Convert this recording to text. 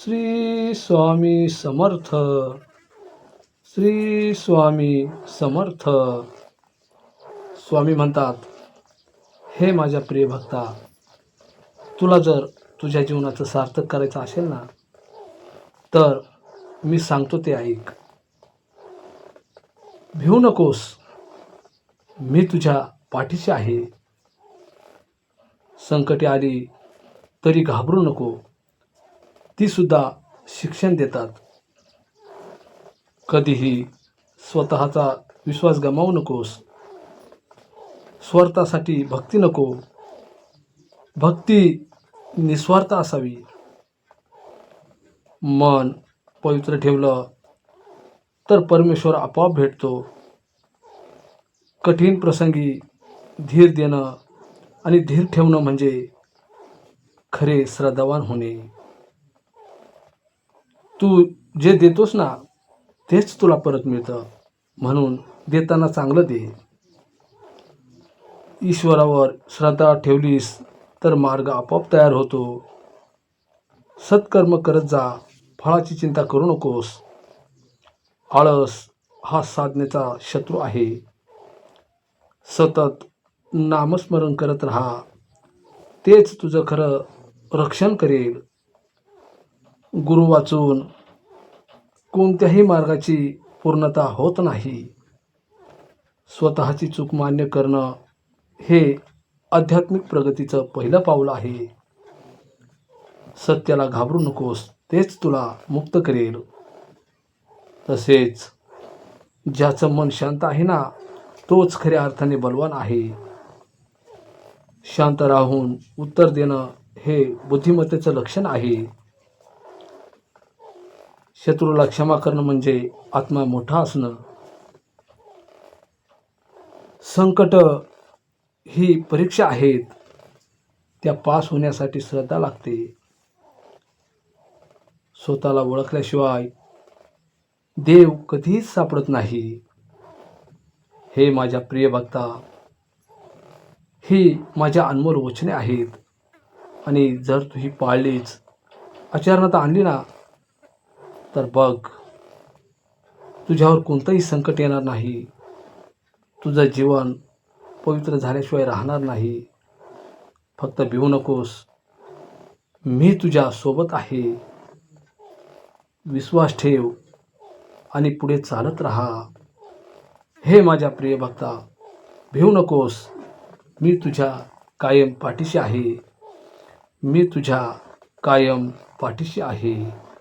श्री स्वामी समर्थ. श्री स्वामी समर्थ. स्वामी म्हणतात, हे माझ्या प्रिय भक्ता, तुला जर तुझ्या जीवनाचं सार्थक करायचं असेल ना, तर मी सांगतो ते ऐक. भिवू नकोस, मी तुझ्या पाठीशी आहे. संकटे आली तरी घाबरू नको, ती सुद्धा शिक्षण देतात. कधीही स्वतःचा विश्वास गमावू नकोस. स्वार्थासाठी भक्ती नको, भक्ती निस्वार्थ असावी. मन पवित्र ठेवलं तर परमेश्वर आपोआप भेटतो. कठीण प्रसंगी धीर देणं आणि धीर ठेवणं म्हणजे खरे श्रद्धावान होणे. तू जे देतोस ना, तेच तुला परत मिळतं. म्हणून देताना चांगलं दे. ईश्वरावर श्रद्धा ठेवलीस तर मार्ग आपोआप तयार होतो. सत्कर्म करत जा, फळाची चिंता करू नकोस. आळस हा साधनेचा शत्रू आहे. सतत नामस्मरण करत राहा, तेच तुझं खरं रक्षण करेल. गुरु वाचून कोणत्याही मार्गाची पूर्णता होत नाही. स्वतःची चूक मान्य करणं हे आध्यात्मिक प्रगतीचं पहिलं पाऊल आहे. सत्याला घाबरू नकोस, तेच तुला मुक्त करेल. तसेच ज्याचं मन शांत आहे ना, तोच खऱ्या अर्थाने बलवान आहे. शांत राहून उत्तर देणं हे बुद्धिमत्तेचं लक्षण आहे. शत्रूला क्षमा करणं म्हणजे आत्मा मोठा असणं. संकट ही परीक्षा आहेत, त्या पास होण्यासाठी श्रद्धा लागते. स्वतःला ओळखल्याशिवाय देव कधीच सापडत नाही. हे माझ्या प्रिय भक्ता, ही माझ्या अनमोल वचने आहेत आणि जर तू ही पाळलीच, आचरणात आणली ना, तर बघ, तुझ्यावर कोणतंही संकट येणार नाही. तुझं जीवन पवित्र झाल्याशिवाय राहणार नाही. फक्त भिवू नकोस, मी तुझ्या सोबत आहे. विश्वास ठेव आणि पुढे चालत राहा. हे माझ्या प्रिय भक्ता, भिवू नकोस, मी तुझ्या कायम पाठीशी आहे. मी तुझ्या कायम पाठीशी आहे.